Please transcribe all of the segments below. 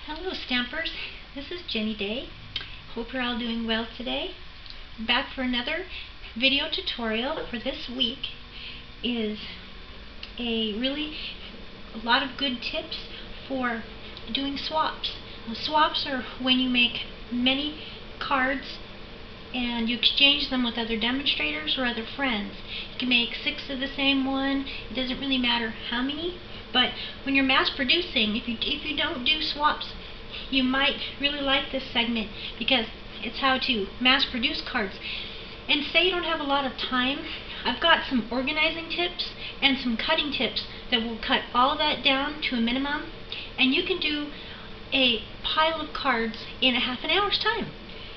Hello Stampers, this is Jenny Day. Hope you're all doing well today. Back for another video tutorial for this week. Is a lot of good tips for doing swaps. Swaps are when you make many cards and you exchange them with other demonstrators or other friends. You can make 6 of the same one. It doesn't really matter how many, but when you're mass producing, if you don't do swaps, you might really like this segment because it's how to mass produce cards. And say you don't have a lot of time, I've got some organizing tips and some cutting tips that will cut all that down to a minimum, and you can do a pile of cards in a half an hour's time.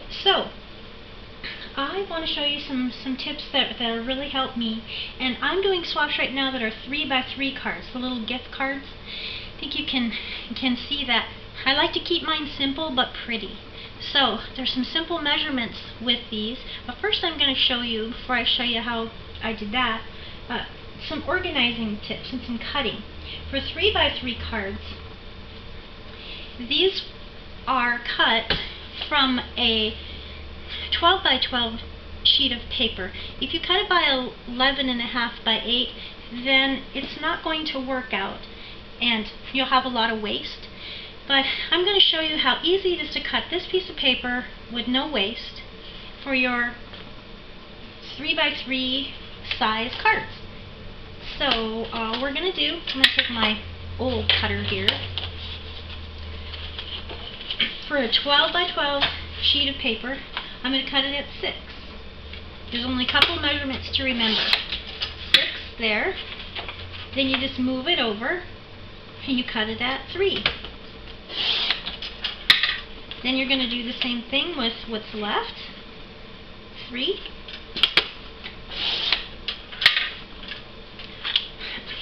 So I want to show you some tips that really help me, and I'm doing swaps right now that are 3x3 cards, the little gift cards. I think you can see that I like to keep mine simple but pretty. So there's some simple measurements with these, but first I'm going to show you, before I show you how I did that, some organizing tips and some cutting. For 3x3 cards, these are cut from a 12x12 sheet of paper. If you cut it by 11.5 by 8, then it's not going to work out and you'll have a lot of waste. But I'm going to show you how easy it is to cut this piece of paper with no waste for your 3x3 size cards. So all we're going to do, I'm going to take my old cutter here. For a 12x12 sheet of paper, I'm going to cut it at 6. There's only a couple measurements to remember. 6 there. Then you just move it over and you cut it at 3. Then you're going to do the same thing with what's left. 3.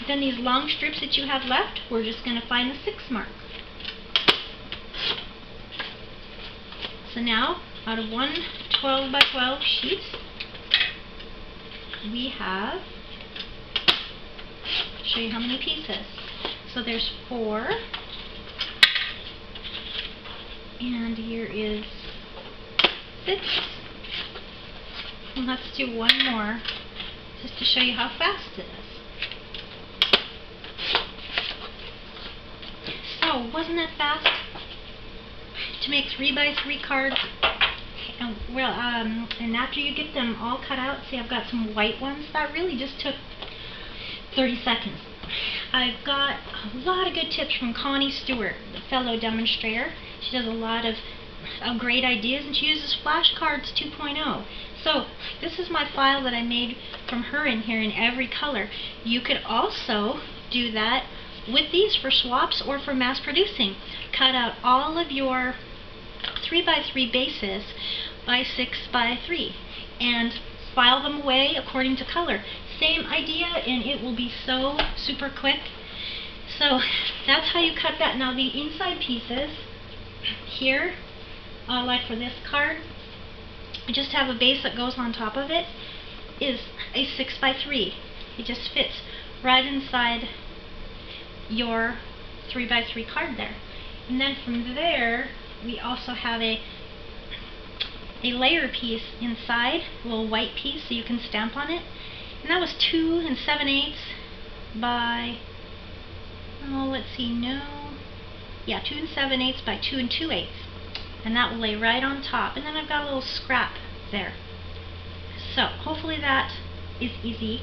Then these long strips that you have left, we're just going to find the 6 mark. So now, out of one 12x12 sheet, we have, I'll show you how many pieces. So there's 4, and here is 6. And let's do one more, just to show you how fast it is. So, wasn't that fast? To make 3x3 cards, and and after you get them all cut out, see I've got some white ones, that really just took 30 seconds. I've got a lot of good tips from Connie Stewart, the fellow demonstrator. She does a lot of great ideas, and she uses Flashcards 2.0. So this is my file that I made from her in here in every color. You could also do that with these for swaps or for mass producing. Cut out all of your 3x3 bases by 6x3 and file them away according to color. Same idea, and it will be so super quick. So that's how you cut that. Now the inside pieces here, like for this card, I just have a base that goes on top of it, is a 6x3. It just fits right inside your 3x3 card there. And then from there, we also have a layer piece inside, a little white piece so you can stamp on it. And that was 2 7/8 by, let's see, 2 7/8 by 2 2/8. And that will lay right on top. And then I've got a little scrap there. So hopefully that is easy.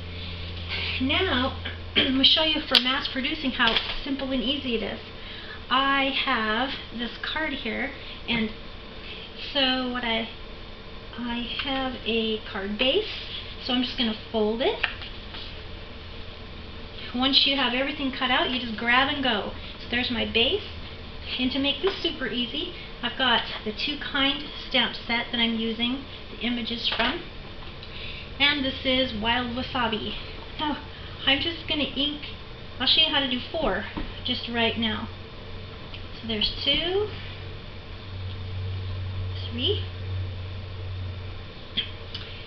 Now I'm going to show you for mass producing how simple and easy it is. I have this card here, and so what I have a card base, so I'm just going to fold it. Once you have everything cut out, you just grab and go. So there's my base, and to make this super easy, I've got the Two Kind stamp set that I'm using the images from, and this is Wild Wasabi. Now I'm just going to ink, I'll show you how to do 4 just right now. So there's 2, 3,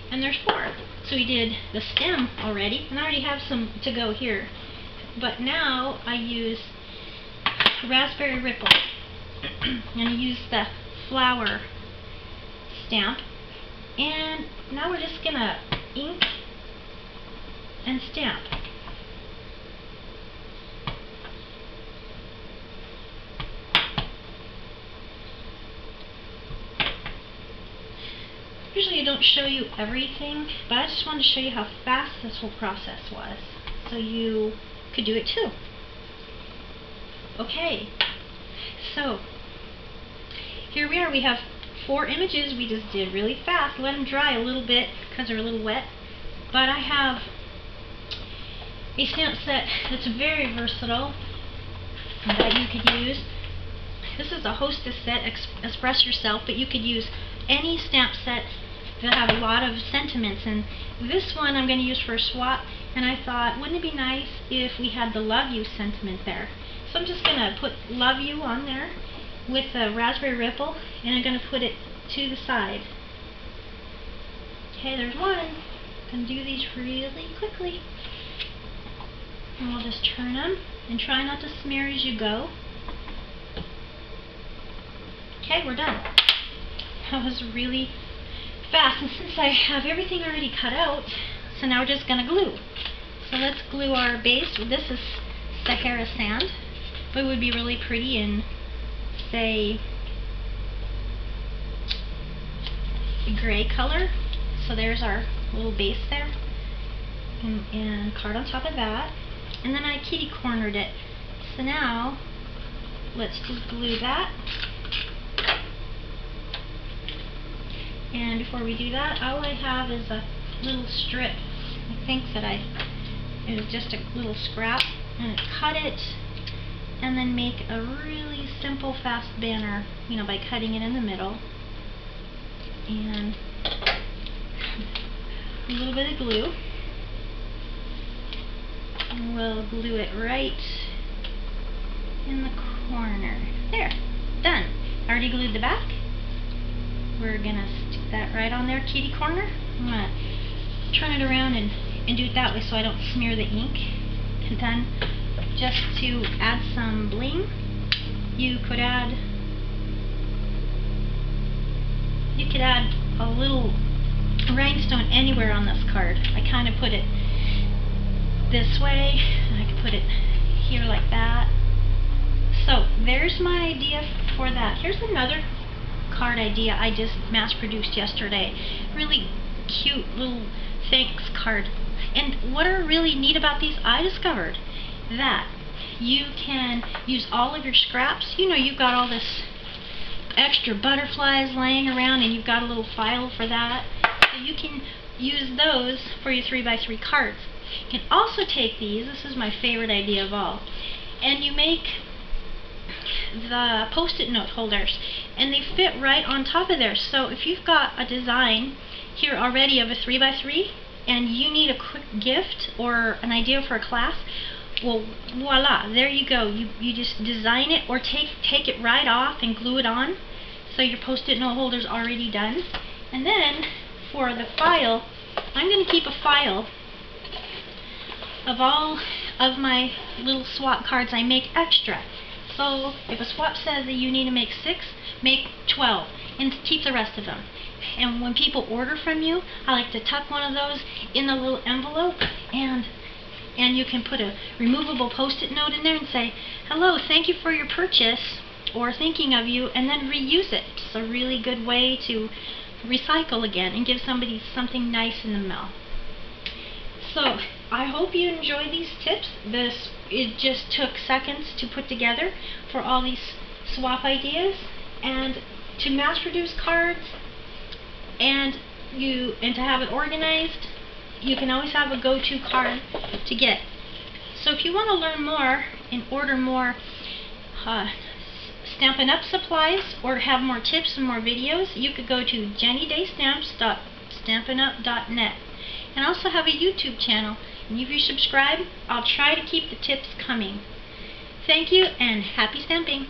and there's 4. So we did the stem already, and I already have some to go here. But now I use Raspberry Ripple. I'm going to use the flower stamp, and now we're just going to ink and stamp. Usually I don't show you everything, but I just wanted to show you how fast this whole process was, so you could do it too. Okay, so here we are. We have 4 images. We just did really fast. Let them dry a little bit because they're a little wet. But I have a stamp set that's very versatile that you could use. This is a Hostess set, Express Yourself, but you could use any stamp set that have a lot of sentiments. And this one I'm going to use for a swap, and I thought, wouldn't it be nice if we had the Love You sentiment there? So I'm just going to put Love You on there with a Raspberry Ripple, and I'm going to put it to the side. Okay, there's one. I'm going to do these really quickly. And we'll just turn them, and try not to smear as you go. Okay, we're done. That was really fast, and since I have everything already cut out, so now we're just going to glue. So let's glue our base. This is Sahara sand, but it would be really pretty in, say, a gray color. So there's our little base there, and card on top of that, and then I kitty cornered it. So now let's just glue that. And before we do that, all I have is a little strip. I think that it was just a little scrap, and cut it, and then make a really simple, fast banner, you know, by cutting it in the middle, and a little bit of glue. And we'll glue it right in the corner. There, done. I already glued the back. We're gonna stick that right on there, kitty corner. I'm gonna turn it around and do it that way so I don't smear the ink. And then, just to add some bling, you could add a little rhinestone anywhere on this card. I kind of put it this way, and I could put it here like that. So there's my idea for that. Here's another card idea I just mass produced yesterday. Really cute little thanks card. And what are really neat about these, I discovered that you can use all of your scraps. You know, you've got all this extra butterflies laying around, and you've got a little file for that. So you can use those for your 3x3 cards. You can also take these, this is my favorite idea of all, and you make the post-it note holders, and they fit right on top of there. So if you've got a design here already of a 3x3 and you need a quick gift or an idea for a class, well, voila, there you go. You just design it, or take it right off and glue it on, so your post-it note holder's already done. And then for the file, I'm going to keep a file of all of my little swap cards I make extra. So if a swap says that you need to make 6, make 12, and keep the rest of them. And when people order from you, I like to tuck one of those in the little envelope, and you can put a removable post-it note in there and say, hello, thank you for your purchase, or thinking of you, and then reuse it. It's a really good way to recycle again and give somebody something nice in the mail. So I hope you enjoy these tips. It just took seconds to put together for all these swap ideas, and to mass produce cards, and to have it organized. You can always have a go-to card to get. So if you want to learn more and order more Stampin' Up! Supplies, or have more tips and more videos, you could go to jennydayStamps.stampinup.net. And I also have a YouTube channel, and if you subscribe, I'll try to keep the tips coming. Thank you, and happy stamping!